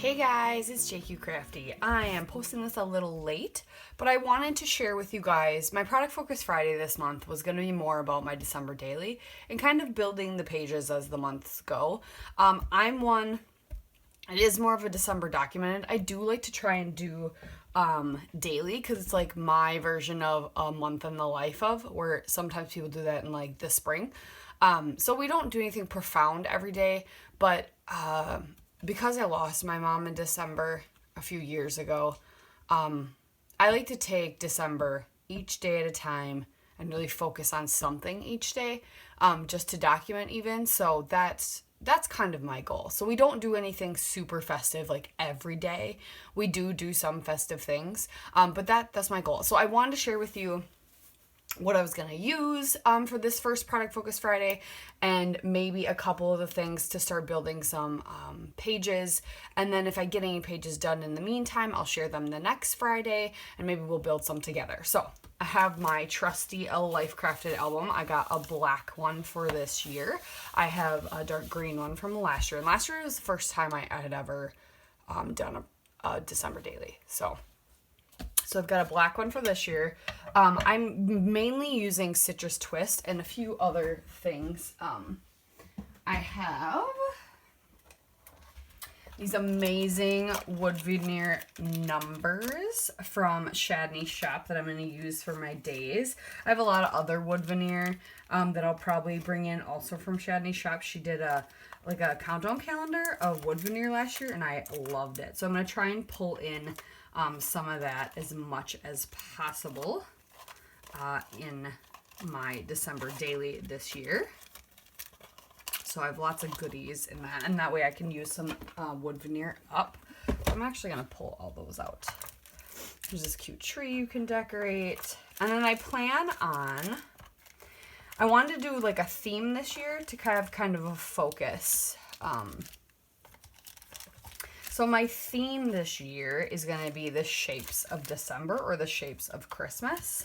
Hey guys, it's JQ Crafty. I am posting this a little late, but I wanted to share with you guys my Product Focus Friday this month was going to be more about my December daily and kind of building the pages as the months go. It is more of a December documented. I do like to try and do daily because it's like my version of a month in the life of, where sometimes people do that in like the spring. So we don't do anything profound every day, but because I lost my mom in December a few years ago, I like to take December each day at a time and really focus on something each day, just to document even. So that's kind of my goal. So we don't do anything super festive like every day. We do some festive things, but that's my goal. So I wanted to share with you what I was going to use for this first Product Focus Friday, and maybe a couple of the things to start building some pages. And then if I get any pages done in the meantime, I'll share them the next Friday, and maybe we'll build some together. So I have my trusty A Life Crafted album. I got a black one for this year. I have a dark green one from last year. And last year was the first time I had ever done a December daily. So I've got a black one for this year. I'm mainly using Citrus Twist and a few other things. I have these amazing wood veneer numbers from Shadney Shop that I'm going to use for my days. I have a lot of other wood veneer that I'll probably bring in also from Shadney Shop. She did a countdown calendar of wood veneer last year, and I loved it. So I'm going to try and pull in some of that as much as possible in my December daily this year. So I have lots of goodies in that, and that way I can use some wood veneer up. I'm actually going to pull all those out. There's this cute tree you can decorate. And then I wanted to do like a theme this year to kind of a focus. So my theme this year is going to be the shapes of December, or the shapes of Christmas.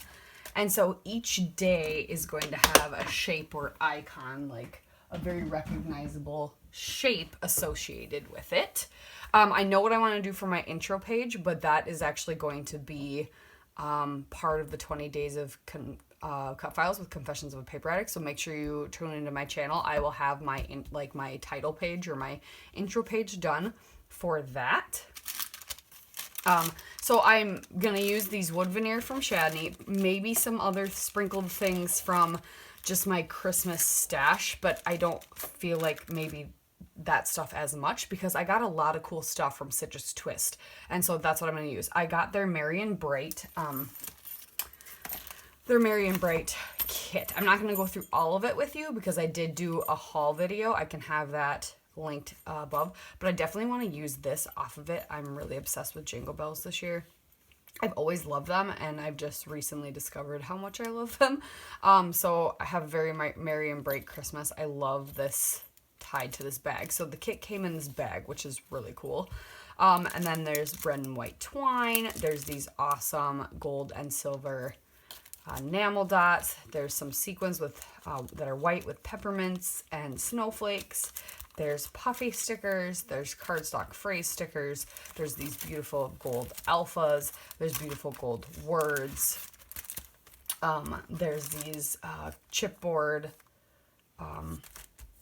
And so each day is going to have a shape or icon, like a very recognizable shape associated with it. I know what I want to do for my intro page, but that is actually going to be part of the 20 days of cut files with Confessions of a Paper Addict. So make sure you tune into my channel. I will have my title page or my intro page done for that. So I'm gonna use these wood veneer from Shadney, maybe some other sprinkled things from just my Christmas stash, but I don't feel like maybe that stuff as much because I got a lot of cool stuff from Citrus Twist, and so that's what I'm gonna use. I got their Merry and Bright kit. I'm not gonna go through all of it with you because I did do a haul video. I can have that linked above, but I definitely want to use this off of it. I'm really obsessed with Jingle Bells this year. I've always loved them, and I've just recently discovered how much I love them. So I have very Merry and Bright Christmas. I love this tied to this bag. So the kit came in this bag, which is really cool. And then there's red and white twine. There's these awesome gold and silver enamel dots. There's some sequins with that are white with peppermints and snowflakes. There's puffy stickers, there's cardstock phrase stickers, there's these beautiful gold alphas, there's beautiful gold words, there's these chipboard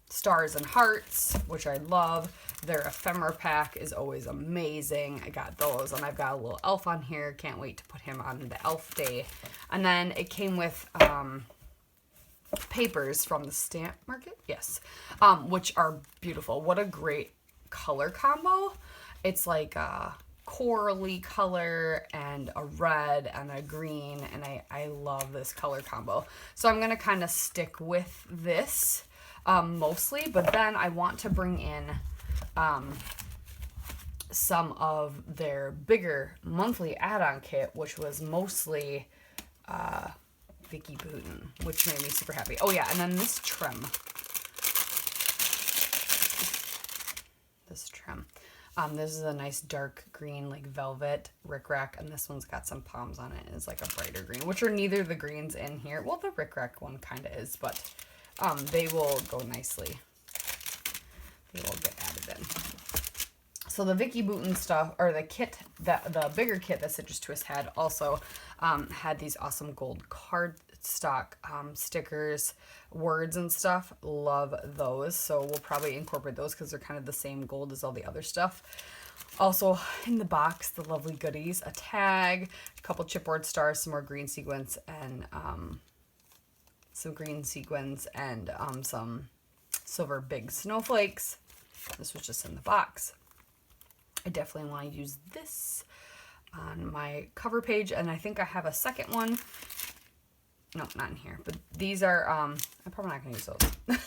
stars and hearts, which I love. Their ephemera pack is always amazing. I got those, and I've got a little elf on here. Can't wait to put him on the elf day. And then it came with papers from the stamp market, yes, which are beautiful. What a great color combo. It's like a corally color and a red and a green, and I love this color combo. So I'm gonna kind of stick with this mostly, but then I want to bring in some of their bigger monthly add-on kit, which was mostly Vicki Boutin, which made me super happy. Oh yeah, and then this trim. This is a nice dark green, like velvet rickrack, and this one's got some palms on it. It's like a brighter green, which are neither the greens in here. Well, the rickrack one kind of is, but they will go nicely. They will get added in. So So the Vicky Bouton stuff, or the kit, the bigger kit that Citrus Twist had, also had these awesome gold cardstock stickers, words and stuff. Love those. So we'll probably incorporate those because they're kind of the same gold as all the other stuff. Also in the box, the lovely goodies, a tag, a couple chipboard stars, some more green sequins, and some silver big snowflakes. This was just in the box. I definitely want to use this on my cover page, and I think I have a second one. No, not in here, but these are, I'm probably not going to use those.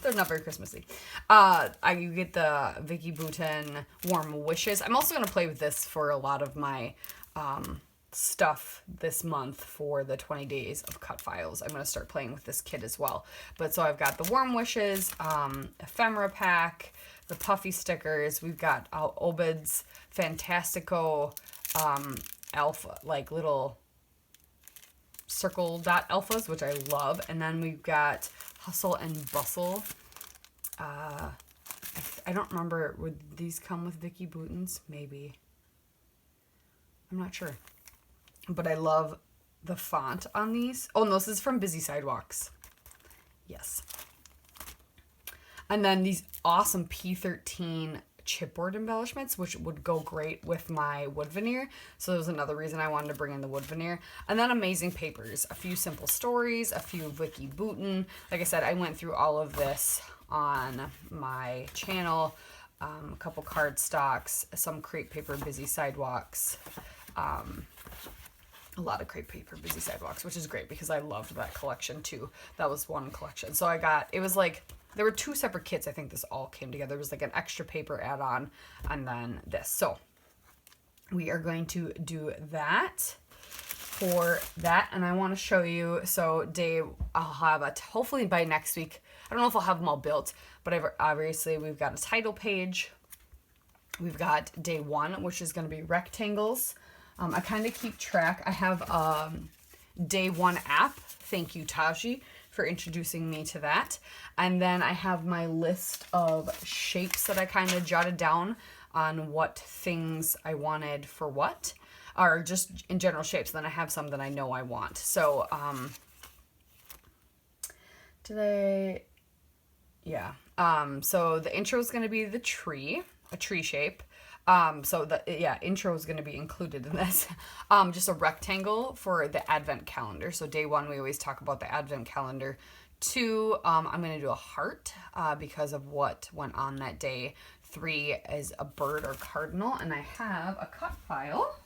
They're not very Christmassy. You get the Vicky Bouton Warm Wishes. I'm also going to play with this for a lot of my stuff this month for the 20 days of cut files. I'm going to start playing with this kit as well. But so I've got the Warm Wishes, ephemera pack, the puffy stickers. We've got Obid's Fantastico alpha, like little circle dot alphas, which I love. And then we've got Hustle and Bustle. I don't remember, would these come with Vicky Boutons? Maybe. I'm not sure. But I love the font on these. Oh, no, this is from Busy Sidewalks. Yes. And then these awesome P13 chipboard embellishments, which would go great with my wood veneer. So there was another reason I wanted to bring in the wood veneer. And then amazing papers, a few simple stories, a few Vicky Bouton. Like I said, I went through all of this on my channel. A couple card stocks, some crepe paper, Busy Sidewalks. A lot of crepe paper, Busy Sidewalks, which is great because I loved that collection too. That was one collection. So it was like, there were two separate kits. I think this all came together. It was like an extra paper add-on and then this. So we are going to do that for that. And I want to show you, so I'll have hopefully by next week. I don't know if I'll have them all built, but obviously we've got a title page. We've got day 1, which is going to be rectangles. I kind of keep track. I have day 1 app. Thank you, Taji, for introducing me to that. And then I have my list of shapes that I kind of jotted down on what things I wanted for what, or just in general shapes. Then I have some that I know I want. So so the intro is going to be a tree shape. So the intro is going to be included in this. Just a rectangle for the advent calendar. So day 1, we always talk about the advent calendar. 2, I'm going to do a heart because of what went on that day. 3 is a bird or cardinal, and I have a cut file.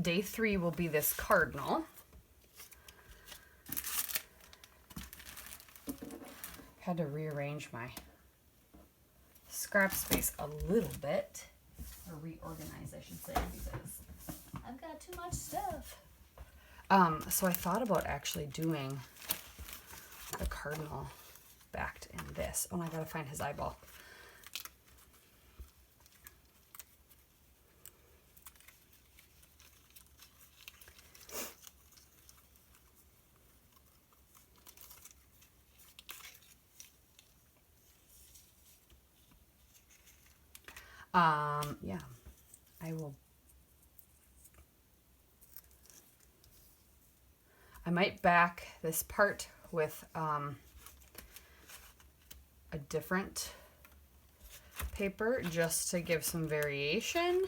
Day 3 will be this cardinal. Had to rearrange my scrap space a little bit, or reorganize, I should say, because I've got too much stuff. So I thought about actually doing the cardinal backed in this. Oh, I gotta find his eyeball. Yeah, I might back this part with a different paper just to give some variation.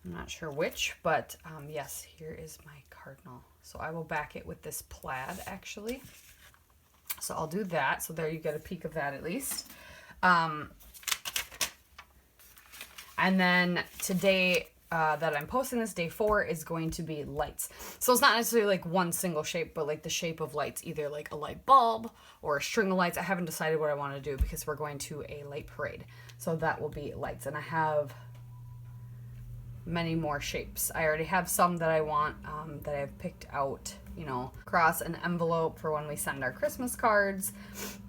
I'm not sure which, but yes, here is my cardinal. So I will back it with this plaid actually. So I'll do that. So there you get a peek of that at least. And then today that I'm posting this, day 4, is going to be lights. So it's not necessarily like one single shape, but like the shape of lights, either like a light bulb or a string of lights. I haven't decided what I want to do because we're going to a light parade. So that will be lights. And I have many more shapes. I already have some that I want that I've picked out, cross an envelope for when we send our Christmas cards,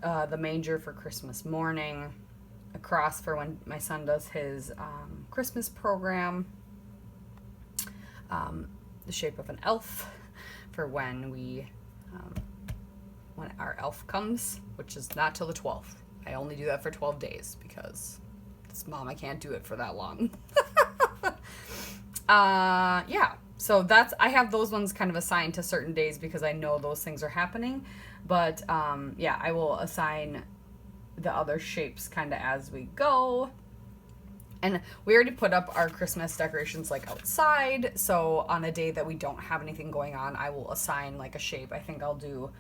the manger for Christmas morning, a cross for when my son does his Christmas program, the shape of an elf for when our elf comes, which is not till the 12th. I only do that for 12 days because Mom, I can't do it for that long. Yeah. So I have those ones kind of assigned to certain days because I know those things are happening. But yeah, I will assign the other shapes kind of as we go. And we already put up our Christmas decorations like outside. So on a day that we don't have anything going on, I will assign like a shape. I think I'll do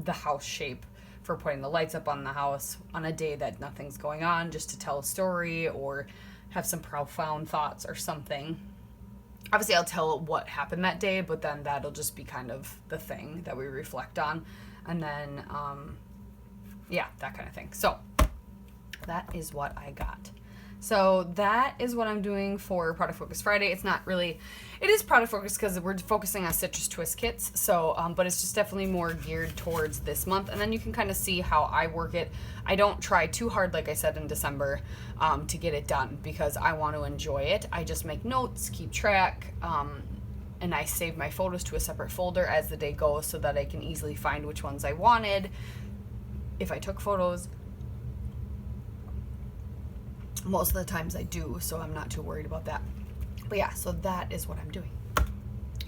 the house shape for putting the lights up on the house on a day that nothing's going on, just to tell a story or have some profound thoughts or something. Obviously, I'll tell what happened that day, but then that'll just be kind of the thing that we reflect on. And then, yeah, that kind of thing. So that is what I got. So that is what I'm doing for Product Focus Friday. It's not really, it is product focused because we're focusing on Citrus Twist kits. So, but it's just definitely more geared towards this month. And then you can kind of see how I work it. I don't try too hard, like I said, in December to get it done because I want to enjoy it. I just make notes, keep track, and I save my photos to a separate folder as the day goes so that I can easily find which ones I wanted if I took photos. Most of the times I do, so I'm not too worried about that. But yeah, so that is what I'm doing.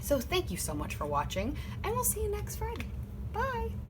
So thank you so much for watching, and we'll see you next Friday. Bye!